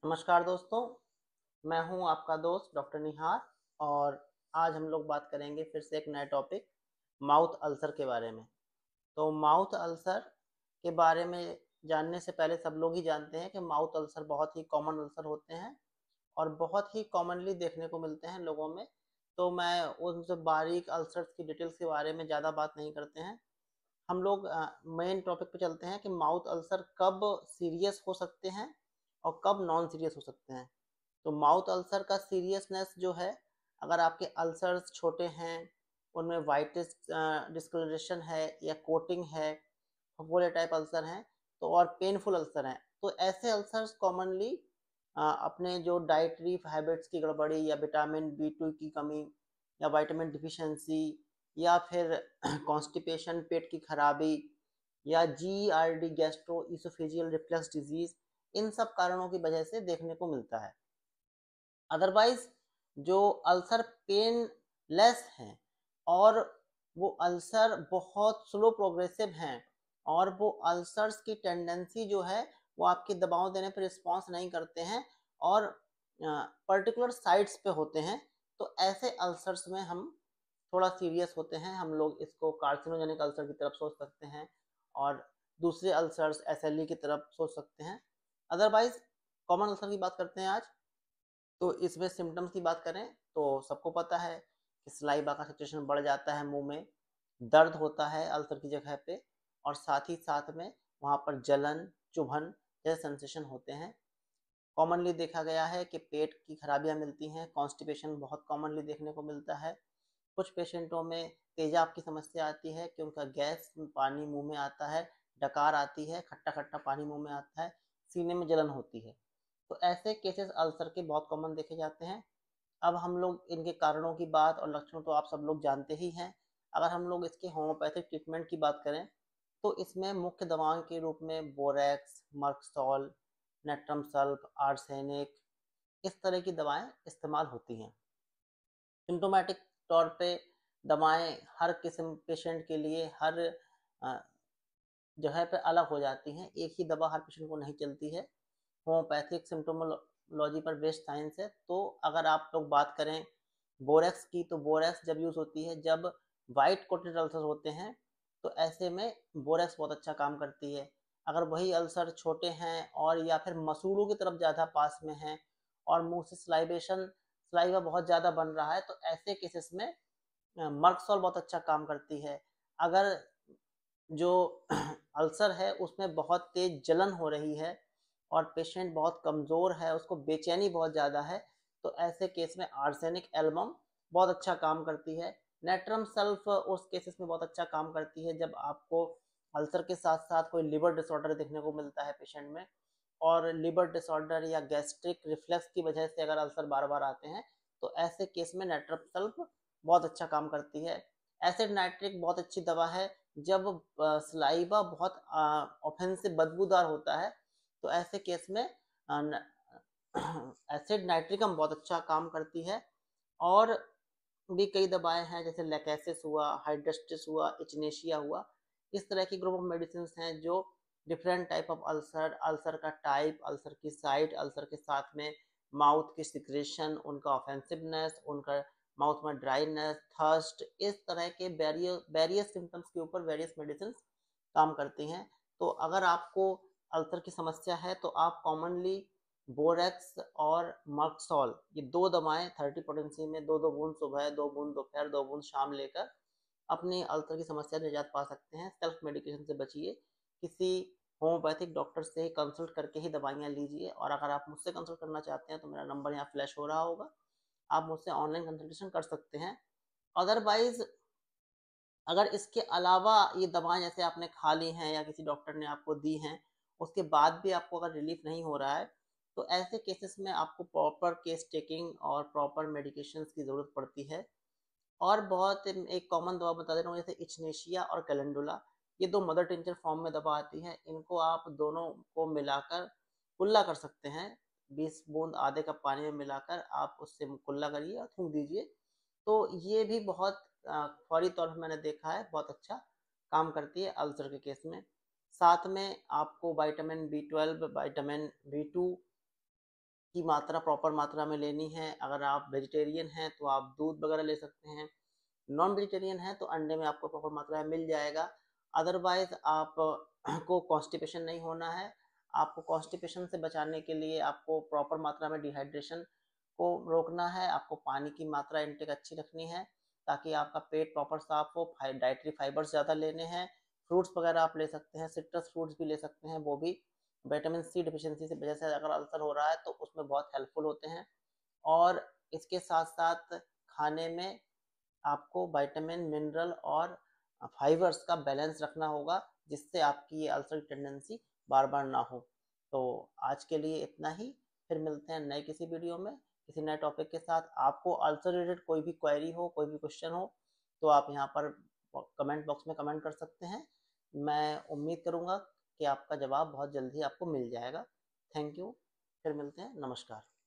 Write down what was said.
नमस्कार दोस्तों, मैं हूं आपका दोस्त डॉक्टर निहार। और आज हम लोग बात करेंगे फिर से एक नया टॉपिक माउथ अल्सर के बारे में। तो माउथ अल्सर के बारे में जानने से पहले सब लोग ही जानते हैं कि माउथ अल्सर बहुत ही कॉमन अल्सर होते हैं और बहुत ही कॉमनली देखने को मिलते हैं लोगों में। तो मैं उन सब बारीक अल्सर्स की डिटेल्स के बारे में ज़्यादा बात नहीं करते हैं। हम लोग मेन टॉपिक पे चलते हैं कि माउथ अल्सर कब सीरियस हो सकते हैं और कब नॉन सीरियस हो सकते हैं। तो माउथ अल्सर का सीरियसनेस जो है, अगर आपके अल्सर्स छोटे हैं, उनमें वाइटिस डिस्कलरेशन है या कोटिंग है, फफोले टाइप अल्सर हैं, तो और पेनफुल अल्सर हैं, तो ऐसे अल्सर्स कॉमनली अपने जो डाइटरी हैबिट्स की गड़बड़ी या विटामिन बी 2 की कमी या विटामिन डिफिशियंसी या फिर कॉन्स्टिपेशन पेट की खराबी या GERD gastro oesophageal reflux disease, इन सब कारणों की वजह से देखने को मिलता है। अदरवाइज जो अल्सर पेनलेस हैं और वो अल्सर बहुत स्लो प्रोग्रेसिव हैं और वो अल्सर्स की टेंडेंसी जो है वो आपकी दवाओं देने पर रिस्पॉन्स नहीं करते हैं और पर्टिकुलर साइट्स पे होते हैं, तो ऐसे अल्सर्स में हम थोड़ा सीरियस होते हैं। हम लोग इसको कार्सिनोजेनिक अल्सर की तरफ सोच सकते हैं और दूसरे अल्सर्स SLE की तरफ सोच सकते हैं। अदरवाइज कॉमन अल्सर की बात करते हैं आज। तो इसमें सिम्टम्स की बात करें तो सबको पता है कि सलाइवा का सिचुएशन बढ़ जाता है, मुंह में दर्द होता है अल्सर की जगह पे और साथ ही साथ में वहाँ पर जलन, चुभन जैसे सेंसेशन होते हैं। कॉमनली देखा गया है कि पेट की खराबियाँ मिलती हैं, कॉन्स्टिपेशन बहुत कॉमनली देखने को मिलता है। कुछ पेशेंटों में तेजाब की समस्या आती है कि उनका गैस पानी मुंह में आता है, डकार आती है, खट्टा खट्टा पानी मुंह में आता है, सीने में जलन होती है। तो ऐसे केसेस अल्सर के बहुत कॉमन देखे जाते हैं। अब हम लोग इनके कारणों की बात और लक्षण तो आप सब लोग जानते ही हैं। अगर हम लोग इसके होम्योपैथिक ट्रीटमेंट की बात करें तो इसमें मुख्य दवाओं के रूप में borax, Merc sol, natrum sulph, arsenic, इस तरह की दवाएं इस्तेमाल होती हैं। सिम्टोमेटिक तौर पे दवाएं हर किस्म पेशेंट के लिए हर जगह पे अलग हो जाती हैं। एक ही दवा हर पेशेंट को नहीं चलती है। होम्योपैथिक सिम्टोमोलॉजी पर बेस्ड साइंस है। तो अगर आप लोग बात करें बोरेक्स की, तो बोरेक्स जब यूज़ होती है जब वाइट कोटेड अल्सर होते हैं, तो ऐसे में बोरेक्स बहुत अच्छा काम करती है। अगर वही अल्सर छोटे हैं और या फिर मसूड़ों की तरफ ज़्यादा पास में हैं और मुंह से सलाइवा बहुत ज़्यादा बन रहा है, तो ऐसे केसेस में मर्कसॉल बहुत अच्छा काम करती है। अगर जो अल्सर है उसमें बहुत तेज जलन हो रही है और पेशेंट बहुत कमज़ोर है, उसको बेचैनी बहुत ज़्यादा है, तो ऐसे केस में आर्सेनिक एल्बम बहुत अच्छा काम करती है। नेट्रम सल्फ उस केसेस में बहुत अच्छा काम करती है जब आपको अल्सर के साथ साथ कोई लिवर डिसऑर्डर देखने को मिलता है पेशेंट में, और लिवर डिसऑर्डर या गैस्ट्रिक रिफ्लक्स की वजह से अगर अल्सर बार बार आते हैं, तो ऐसे केस में नेट्रम सल्फ बहुत अच्छा काम करती है। एसिड नाइट्रिक बहुत अच्छी दवा है जब सलाइवा बहुत ऑफेंसिव बदबूदार होता है, तो ऐसे केस में एसिड नाइट्रिकम बहुत अच्छा काम करती है। और भी कई दवाएं हैं जैसे लेकेसिस हुआ, हाइड्रस्टिस हुआ, इचनेशिया हुआ, इस तरह की ग्रुप ऑफ मेडिसिन हैं जो different type of ulcer, ulcer का टाइप, अल्सर की साइट, अल्सर के साथ में माउथ की सिक्रेशन, उनका ऑफेंसिवनेस, उनका माउथ में ड्राइनेस, थर्स्ट, इस तरह के वेरियस सिम्टम्स के ऊपर वेरियस मेडिसिन काम करती हैं। तो अगर आपको अल्सर की समस्या है तो आप कॉमनली बोरेक्स और मर्कसॉल, ये दो दवाएं 30 पोटेंसी में दो दो बूंद सुबह, दो बूंद दोपहर, दो बूंद शाम लेकर अपनी अल्सर की समस्या से निजात पा सकते हैं। सेल्फ मेडिकेशन से बचिए, किसी होम्योपैथिक डॉक्टर से कंसल्ट करके ही दवाइयाँ लीजिए। और अगर आप मुझसे कंसल्ट करना चाहते हैं तो मेरा नंबर यहाँ फ्लैश हो रहा होगा, आप मुझसे ऑनलाइन कंसल्टेशन कर सकते हैं। अदरवाइज अगर इसके अलावा ये दवाएं जैसे आपने खा ली हैं या किसी डॉक्टर ने आपको दी हैं, उसके बाद भी आपको अगर रिलीफ नहीं हो रहा है, तो ऐसे केसेस में आपको प्रॉपर केस टेकिंग और प्रॉपर मेडिकेशंस की ज़रूरत पड़ती है। और बहुत एक कॉमन दवा बता दे रहा हूँ, जैसे इचनेशिया और कैलेंडुला, ये दो मदर टिंचर फॉर्म में दवा आती है। इनको आप दोनों को मिलाकर कुल्ला कर सकते हैं। 20 बूंद आधे कप पानी में मिलाकर आप उससे कुल्ला करिए और थूक दीजिए। तो ये भी बहुत फौरी तौर पे मैंने देखा है बहुत अच्छा काम करती है अल्सर के केस में। साथ में आपको विटामिन B12, विटामिन B2 की मात्रा प्रॉपर मात्रा में लेनी है। अगर आप वेजिटेरियन हैं तो आप दूध वगैरह ले सकते हैं, नॉन वेजिटेरियन हैं तो अंडे में आपको प्रॉपर मात्रा में मिल जाएगा। अदरवाइज़ आप को कॉन्स्टिपेशन नहीं होना है। आपको कॉन्स्टिपेशन से बचाने के लिए आपको प्रॉपर मात्रा में डिहाइड्रेशन को रोकना है, आपको पानी की मात्रा इनटेक अच्छी रखनी है ताकि आपका पेट प्रॉपर साफ हो। डाइटरी फाइबर्स ज़्यादा लेने हैं, फ्रूट्स वगैरह आप ले सकते हैं, सिट्रस फ्रूट्स भी ले सकते हैं, वो भी विटामिन सी डिफिशिएंसी की वजह से अगर अल्सर हो रहा है तो उसमें बहुत हेल्पफुल होते हैं। और इसके साथ-साथ खाने में आपको विटामिन, मिनरल और फाइबर्स का बैलेंस रखना होगा, जिससे आपकी ये अल्सर की टेंडेंसी बार-बार ना हो। तो आज के लिए इतना ही, फिर मिलते हैं नए किसी वीडियो में, किसी नए टॉपिक के साथ। आपको अल्सर रिलेटेड कोई भी क्वेरी हो, कोई भी क्वेश्चन हो, तो आप यहाँ पर कमेंट बॉक्स में कमेंट कर सकते हैं। मैं उम्मीद करूँगा कि आपका जवाब बहुत जल्दी आपको मिल जाएगा। थैंक यू, फिर मिलते हैं, नमस्कार।